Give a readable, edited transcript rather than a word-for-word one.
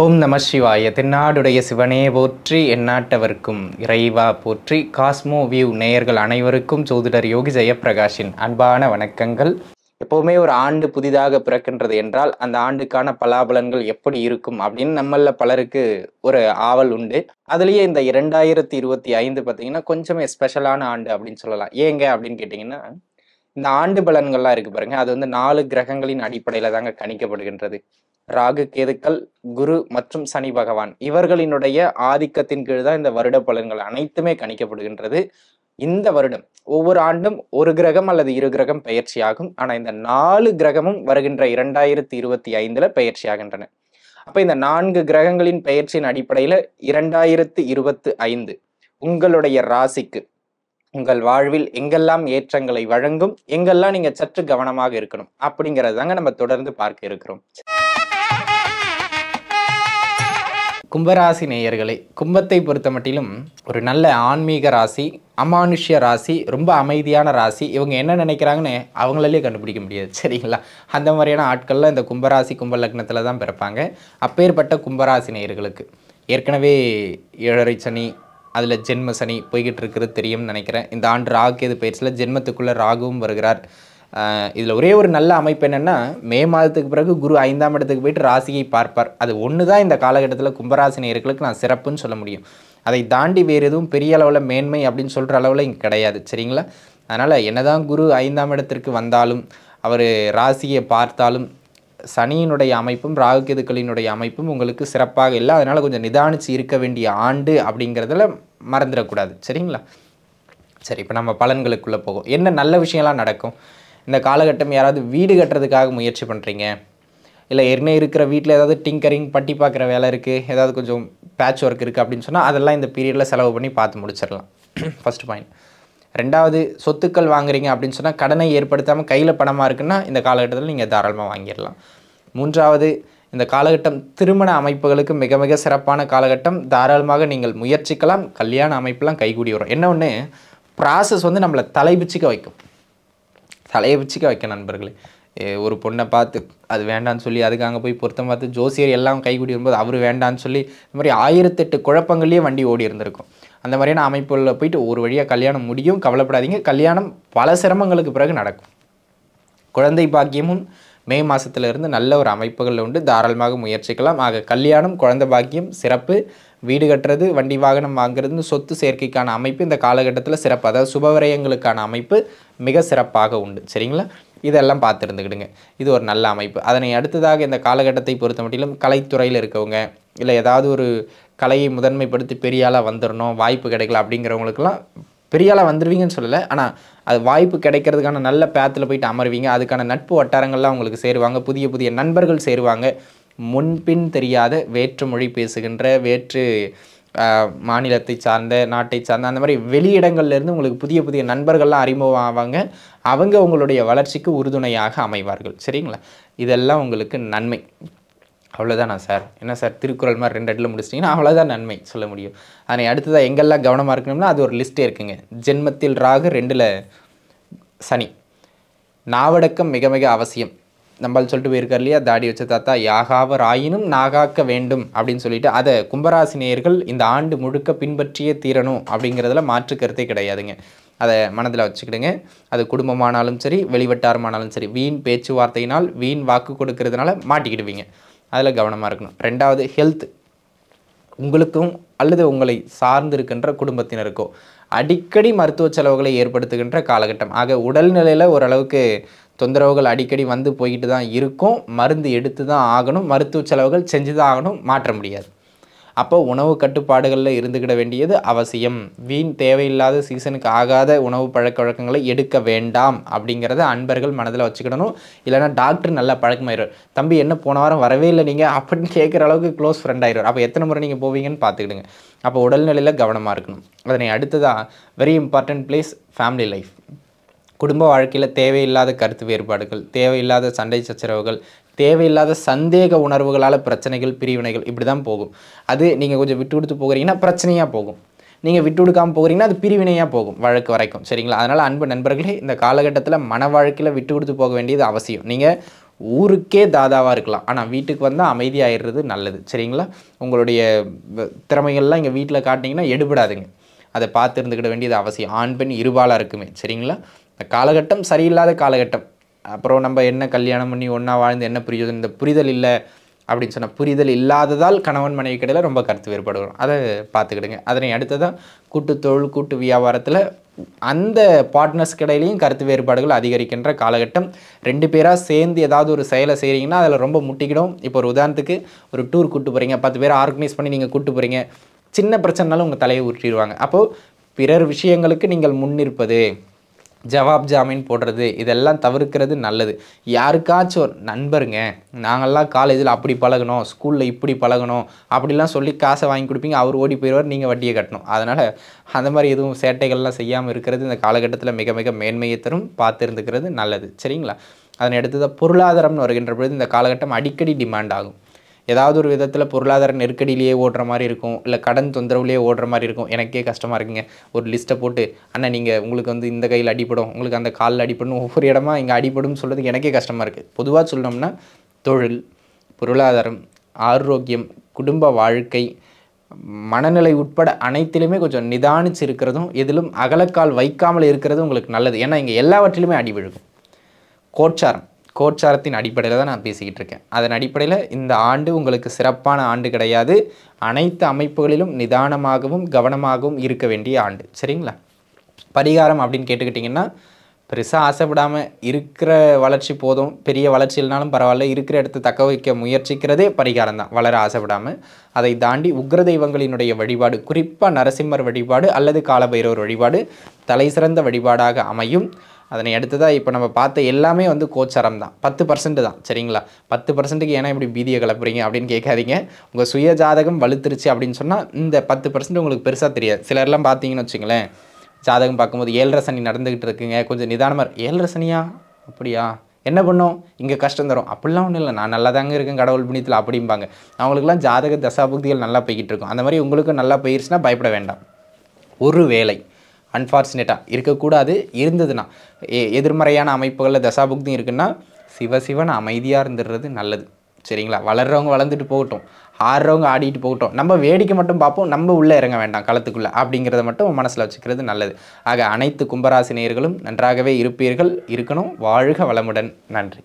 ஓம் நம சிவாய. தென்னாடுடைய சிவனே போற்றி, எந்நாட்டவர்க்கும் இறைவா போற்றி. காஸ்மோ வியூ நேயர்கள் அனைவருக்கும் ஜோதிடர் யோகி ஜெயப்பிரகாஷின் அன்பான வணக்கங்கள். எப்போவுமே ஒரு ஆண்டு புதிதாக பிறக்கின்றது என்றால் அந்த ஆண்டுக்கான பலாபலன்கள் எப்படி இருக்கும் அப்படின்னு நம்மள பலருக்கு ஒரு ஆவல் உண்டு. அதுலேயே இந்த 2025 பார்த்தீங்கன்னா கொஞ்சம் ஸ்பெஷலான ஆண்டு அப்படின்னு சொல்லலாம். ஏங்க அப்படின்னு கேட்டிங்கன்னா, இந்த ஆண்டு பலன்கள்லாம் இருக்கு பாருங்க, அது வந்து 4 கிரகங்களின் அடிப்படையில் தாங்க கணிக்கப்படுகின்றது. ராகு, கேதுக்கள், குரு மற்றும் சனி பகவான் இவர்களினுடைய ஆதிக்கத்தின் கீழ் தான் இந்த வருட பலன்கள் அனைத்துமே கணிக்கப்படுகின்றது. இந்த வருடம் ஒவ்வொரு ஆண்டும் ஒரு கிரகம் அல்லது 2 கிரகம் பெயர்ச்சியாகும். ஆனா இந்த 4 கிரகமும் வருகின்ற 2025 பெயர்ச்சியாகின்றன. அப்ப இந்த 4 கிரகங்களின் பெயர்ச்சியின் அடிப்படையில 2025 உங்களுடைய ராசிக்கு உங்கள் வாழ்வில் எங்கெல்லாம் ஏற்றங்களை வழங்கும், எங்கெல்லாம் நீங்க சற்று கவனமாக இருக்கணும் அப்படிங்கிறது தாங்க நம்ம தொடர்ந்து பார்க்க இருக்கிறோம். கும்பராசி நேயர்களே, கும்பத்தை பொறுத்த மட்டிலும் ஒரு நல்ல ஆன்மீக ராசி, அமானுஷ்ய ராசி, ரொம்ப அமைதியான ராசி. இவங்க என்ன நினைக்கிறாங்கன்னு அவங்களாலே கண்டுபிடிக்க முடியாது, சரிங்களா? அந்த மாதிரியான ஆட்கள்லாம் இந்த கும்பராசி கும்ப லக்னத்தில் தான் பிறப்பாங்க. அப்பேற்பட்ட கும்பராசி நேயர்களுக்கு ஏற்கனவே 7.5 சனி, அதில் ஜென்ம சனி போய்கிட்டு இருக்கிறது தெரியும்னு நினைக்கிறேன். இந்த ஆண்டு ராகு கேது பயிற்சியில் ஜென்மத்துக்குள்ளே ராகுவும் வருகிறார். இதில் ஒரே ஒரு நல்ல அமைப்பு என்னென்னா, மே மாதத்துக்கு பிறகு குரு 5ஆம் இடத்துக்கு போயிட்டு ராசியை பார்ப்பார். அது ஒன்று தான் இந்த காலகட்டத்தில் கும்பராசி நேயர்களுக்கு நான் சிறப்புன்னு சொல்ல முடியும். அதை தாண்டி வேறு எதுவும் பெரிய அளவில் மேன்மை அப்படின்னு சொல்கிற அளவில் இங்கே கிடையாது, சரிங்களா? அதனால் என்னதான் குரு 5ஆம் இடத்திற்கு வந்தாலும், அவர் ராசியை பார்த்தாலும், சனியினுடைய அமைப்பும் ராகு கேதுக்களினுடைய அமைப்பும் உங்களுக்கு சிறப்பாக இல்லை. அதனால் கொஞ்சம் நிதானித்து இருக்க வேண்டிய ஆண்டு அப்படிங்கிறதுல மறந்துடக்கூடாது, சரிங்களா? சரி, இப்போ நம்ம பலன்களுக்குள்ளே போகும். என்ன நல்ல விஷயம்லாம் நடக்கும் இந்த காலகட்டம்? யாராவது வீடு கட்டுறதுக்காக முயற்சி பண்ணுறீங்க, இல்லை ஏற்கனவே இருக்கிற வீட்டில் ஏதாவது டிங்கரிங் பட்டி பார்க்குற வேலை இருக்குது, ஏதாவது கொஞ்சம் பேட்ச் ஒர்க் இருக்குது அப்படின்னு சொன்னால் அதெல்லாம் இந்த பீரியடில் செலவு பண்ணி பார்த்து முடிச்சிடலாம். First point. ரெண்டாவது, சொத்துக்கள் வாங்குறீங்க அப்படின்னு சொன்னால் கடனை ஏற்படுத்தாமல் கையில் பணமாக இருக்குன்னா இந்த காலகட்டத்தில் நீங்கள் தாராளமாக வாங்கிடலாம். மூன்றாவது, இந்த காலகட்டம் திருமண அமைப்புகளுக்கு மிக மிக சிறப்பான காலகட்டம். தாராளமாக நீங்கள் முயற்சிக்கலாம். கல்யாண அமைப்பெலாம் கைகூடி வரும். என்ன ஒன்று, ப்ராசஸ் வந்து நம்மளை தலைபிச்சிக்க வைக்கும், தலையை பிச்சிக்க வைக்க நண்பர்களே. ஒரு பொண்ணை பார்த்து அது வேண்டான்னு சொல்லி அதுக்கு அங்கே போய் பொருத்தம் பார்த்து ஜோசியர் எல்லாம் கைகூடி வரும்போது அவர் வேண்டான்னு சொல்லி இந்த மாதிரி 1008 குழப்பங்கள்லேயே வண்டி ஓடி இருந்திருக்கும். அந்த மாதிரியான அமைப்புகளில் போயிட்டு ஒரு வழியாக கல்யாணம் முடியும். கவலைப்படாதீங்க, கல்யாணம் பல சிரமங்களுக்கு பிறகு நடக்கும். குழந்தை பாக்கியமும் மே மாதத்துலேருந்து நல்ல ஒரு அமைப்புகளில் உண்டு. தாராளமாக முயற்சிக்கலாம். ஆக கல்யாணம், குழந்தை பாக்கியம் சிறப்பு. வீடு கட்டுறது, வண்டி வாகனம் வாங்குறதுன்னு சொத்து சேர்க்கைக்கான அமைப்பு இந்த காலகட்டத்தில் சிறப்பு. அதாவது சுபவிரயங்களுக்கான அமைப்பு மிக சிறப்பாக உண்டு, சரிங்களா? இதெல்லாம் பார்த்துருந்துக்கிடுங்க. இது ஒரு நல்ல அமைப்பு. அதனை அடுத்ததாக இந்த காலகட்டத்தை பொறுத்த மட்டிலும் கலைத்துறையில் இருக்கவங்க, இல்லை ஏதாவது ஒரு கலையை முதன்மைப்படுத்தி பெரிய ஆளாக வந்துடணும், வாய்ப்பு கிடைக்கல அப்படிங்கிறவங்களுக்கெல்லாம் பெரிய ஆளாக வந்துடுவீங்கன்னு சொல்லலை, ஆனால் அது வாய்ப்பு கிடைக்கிறதுக்கான நல்ல பேத்தில் போயிட்டு அமர்வீங்க. அதுக்கான நட்பு வட்டாரங்கள்லாம் உங்களுக்கு சேருவாங்க. புதிய புதிய நண்பர்கள் சேருவாங்க. முன்பின் தெரியாத வேற்று மொழி பேசுகின்ற, வேற்று மாநிலத்தை சார்ந்த, நாட்டை சார்ந்த, அந்த மாதிரி வெளியிடங்கள்லேருந்து உங்களுக்கு புதிய புதிய நண்பர்கள்லாம் அறிமுகம் ஆவாங்க. அவங்க உங்களுடைய வளர்ச்சிக்கு உறுதுணையாக அமைவார்கள், சரிங்களா? இதெல்லாம் உங்களுக்கு நன்மை. அவ்வளோதானா சார்? என்ன சார் திருக்குறள் மாதிரி 2 அடியில் முடிச்சிட்டிங்கன்னா அவ்வளோதான் நன்மை சொல்ல முடியும். அதனை அடுத்ததாக எங்கெல்லாம் கவனமாக இருக்கணும்னா அது ஒரு லிஸ்ட்டே இருக்குங்க. ஜென்மத்தில் ராகு, 2ல் சனி. நாவடக்கம் மிக மிக அவசியம். நம்மள் சொல்லிட்டு போயிருக்கார் இல்லையா, தாடி வச்ச தாத்தா, யாகாவர் ஆயினும் நாகாக்க வேண்டும் அப்படின்னு சொல்லிட்டு அதை கும்பராசி நேயர்கள் இந்த ஆண்டு முழுக்க பின்பற்றியே தீரணும் அப்படிங்கிறதுல மாற்று கருத்தே கிடையாதுங்க. அதை மனதில் வச்சுக்கிடுங்க. அது குடும்பமானாலும் சரி, வெளிவட்டாரமானாலும் சரி, வீண் பேச்சுவார்த்தையினால், வீண் வாக்கு கொடுக்கறதுனால மாட்டிக்கிடுவீங்க. அதில் கவனமாக இருக்கணும். ரெண்டாவது, ஹெல்த். உங்களுக்கும் அல்லது உங்களை சார்ந்து இருக்கின்ற குடும்பத்தினருக்கோ அடிக்கடி மருத்துவ செலவுகளை ஏற்படுத்துகின்ற காலகட்டம். ஆக உடல்நிலையில் ஓரளவுக்கு தொந்தரவுகள் அடிக்கடி வந்து போய்கிட்டு தான் இருக்கும். மருந்து எடுத்து தான் ஆகணும், மருத்துவ செலவுகள் செஞ்சு தான் ஆகணும், மாற்ற முடியாது. அப்போ உணவு கட்டுப்பாடுகளில் இருந்துக்கிட வேண்டியது அவசியம். வீண் தேவையில்லாத சீசனுக்கு ஆகாத உணவு பழக்க வழக்கங்களை எடுக்க வேண்டாம் அப்படிங்கிறத அன்பர்கள் மனதில் வச்சுக்கிடணும். இல்லைனா டாக்டர் நல்லா பழக்கமாயிடுவார். தம்பி என்ன போன வாரம் வரவே இல்லை நீங்கள் அப்படின்னு கேட்குற அளவுக்கு க்ளோஸ் ஃப்ரெண்ட் ஆயிடுவார். அப்போ எத்தனை முறை நீங்கள் போவீங்கன்னு பார்த்துக்கிடுங்க. அப்போ உடல்நிலையில் கவனமாக இருக்கணும். அதனை அடுத்ததாக very important place family life. குடும்ப வாழ்க்கையில் தேவையில்லாத கருத்து வேறுபாடுகள், தேவையில்லாத சண்டை சச்சரவுகள், தேவையில்லாத சந்தேக உணர்வுகளால் பிரச்சனைகள், பிரிவினைகள் இப்படி தான் போகும். அது நீங்கள் கொஞ்சம் விட்டு கொடுத்து போகிறீங்கன்னா பிரச்சனையாக போகும். நீங்கள் விட்டு கொடுக்காமல் போகிறீங்கன்னா அது பிரிவினையாக போகும், வழக்கு வரைக்கும், சரிங்களா? அதனால் அன்பு நண்பர்களே, இந்த காலகட்டத்தில் மன வாழ்க்கையில் விட்டு கொடுத்து போக வேண்டியது அவசியம். நீங்கள் ஊருக்கே தாதாவாக இருக்கலாம், ஆனால் வீட்டுக்கு வந்தால் அமைதியாகிடுறது நல்லது. சரிங்களா? உங்களுடைய திறமைகள்லாம் இங்கே வீட்டில் காட்டினீங்கன்னா எடுபடாதுங்க. அதை பார்த்து இருந்துக்கிட வேண்டியது அவசியம். ஆண் பெண் இருபாலாக இருக்குமே. சரிங்களா? இந்த காலகட்டம் சரியில்லாத காலகட்டம். அப்புறம் நம்ம என்ன கல்யாணம் பண்ணி ஒன்றா வாழ்ந்து என்ன புரியுது, இந்த புரிதல் இல்லை அப்படின்னு சொன்னால், புரிதல் இல்லாததால் கணவன் மனைவி கிடையில ரொம்ப கருத்து வேறுபாடு வரும். அதை பார்த்துக்கிடுங்க. அதனை அடுத்ததான் கூட்டு தொழில் கூட்டு வியாபாரத்தில் அந்த பார்ட்னர்ஸ் கிடையிலையும் கருத்து வேறுபாடுகள் அதிகரிக்கின்ற காலகட்டம். 2 பேராக சேர்ந்து ஏதாவது ஒரு செயலை செய்கிறீங்கன்னா அதில் ரொம்ப முட்டிக்கிடும். இப்போ ஒரு உதாரணத்துக்கு ஒரு டூர் கூட்டு போகிறீங்க, 10 பேரை ஆர்கனைஸ் பண்ணி நீங்கள் கூட்டு போகிறீங்க, சின்ன பிரச்சனைனாலும் உங்கள் தலையை உருட்டிடுவாங்க. அப்போது பிறர் விஷயங்களுக்கு நீங்கள் முன்னிற்பது, ஜவாப் ஜாமீன் போடுறது, இதெல்லாம் தவிர்க்கிறது நல்லது. யாருக்காச்சும் ஒரு நண்பருங்க, நாங்கள்லாம் காலேஜில் அப்படி பழகணும், ஸ்கூலில் இப்படி பழகணும் அப்படிலாம் சொல்லி காசை வாங்கி கொடுப்பீங்க, அவர் ஓடி போயிடுவார், நீங்கள் வட்டியை கட்டணும். அதனால் அந்த மாதிரி எதுவும் சேட்டைகள்லாம் செய்யாமல் இருக்கிறது இந்த காலகட்டத்தில் மிக மிக மேன்மையை தரும். பார்த்து இருந்துக்கிறது நல்லது. சரிங்களா? அதனை அடுத்தது பொருளாதாரம்னு வருகின்ற பொழுது இந்த காலகட்டம் அடிக்கடி டிமாண்ட் ஆகும். ஏதாவது ஒரு விதத்தில் பொருளாதார நெருக்கடியிலேயே ஓடுற மாதிரி இருக்கும், இல்லை கடன் தொந்தரவுலேயே ஓடுற மாதிரி இருக்கும். எனக்கே கஷ்டமாக இருக்குங்க. ஒரு லிஸ்ட்டை போட்டு, அண்ணா நீங்கள் உங்களுக்கு வந்து இந்த கையில் அடிப்படும், உங்களுக்கு அந்த காலில் அடிப்படும், ஒவ்வொரு இடமா இங்கே அடிப்படும்னு சொல்கிறதுக்கு எனக்கே கஷ்டமாக இருக்குது. பொதுவாக சொல்லணும்னா தொழில், பொருளாதாரம், ஆரோக்கியம், குடும்ப வாழ்க்கை, மனநிலை உட்பட அனைத்திலுமே கொஞ்சம் நிதானிச்சு இருக்கிறதும், எதிலும் அகலக்கால் வைக்காமல் இருக்கிறதும் உங்களுக்கு நல்லது. ஏன்னா இங்கே எல்லாவற்றிலுமே அடி விழுகும். கோட்சாரத்தின் அடிப்படையில் தான் நான் பேசிக்கிட்டு இருக்கேன். அதன் அடிப்படையில் இந்த ஆண்டு உங்களுக்கு சிறப்பான ஆண்டு கிடையாது. அனைத்து அமைப்புகளிலும் நிதானமாகவும் கவனமாகவும் இருக்க வேண்டிய ஆண்டு. சரிங்களா? பரிகாரம் அப்படின்னு கேட்டுக்கிட்டிங்கன்னா, பெருசாக ஆசைப்படாமல் இருக்கிற வளர்ச்சி போதும், பெரிய வளர்ச்சி இல்லைனாலும் பரவாயில்ல, இருக்கிற இடத்த தக்க வைக்க முயற்சிக்கிறதே பரிகாரம் தான். வளர ஆசைப்படாமல் அதை தாண்டி உக்ர தெய்வங்களினுடைய வழிபாடு, குறிப்பாக நரசிம்மர் வழிபாடு அல்லது காலபைரவர் வழிபாடு தலை சிறந்த வழிபாடாக அமையும். அதனை அடுத்ததாக இப்போ நம்ம பார்த்த எல்லாமே வந்து கோச்சாரம் தான். 10% தான். சரிங்களா? 10%க்கு ஏன்னா இப்படி பீதியை கிளப்புறீங்க அப்படின்னு கேட்காதீங்க. உங்கள் சுய ஜாதகம் வலுத்துருச்சு அப்படின்னு சொன்னால் இந்த 10% உங்களுக்கு பெருசாக தெரியாது. சிலர்லாம் பார்த்தீங்கன்னு வச்சுங்களேன், ஜாதகம் பார்க்கும்போது 7.5 சனி நடந்துக்கிட்டு இருக்குங்க, கொஞ்சம் நிதானமாக 7.5 சனியா அப்படியா என்ன பண்ணும், இங்கே கஷ்டம் தரும், அப்படிலாம் ஒன்றும் இல்லை, நான் நல்லா தாங்க இருக்கேன் கடவுள் புண்ணியத்தில் அப்படிம்பாங்க. அவங்களுக்குலாம் ஜாதக தசாபுக்திகள் நல்லா போய்கிட்டு இருக்கும். அந்த மாதிரி உங்களுக்கும் நல்லா போயிடுச்சுன்னா பயப்பட வேண்டாம். ஒரு வேளை அன்ஃபார்ச்சுனேட்டாக இருக்கக்கூடாது, இருந்ததுன்னா எதிர்மறையான அமைப்புகளில் தசாபுக்தியும் இருக்குன்னா சிவசிவன் அமைதியாக இருந்துடுறது நல்லது. சரிங்களா? வளர்கிறவங்க வளர்ந்துட்டு போகட்டும், ஆடுறவங்க ஆடிட்டு போகட்டும், நம்ம வேடிக்கை மட்டும் பார்ப்போம், நம்ம உள்ளே இறங்க வேண்டாம் களத்துக்குள்ளே அப்படிங்கிறத மட்டும் மனசில் வச்சுக்கிறது நல்லது. ஆக அனைத்து கும்பராசி நேயர்களும் நன்றாகவே இருப்பீர்கள், இருக்கணும். வாழ்க வளமுடன். நன்றி.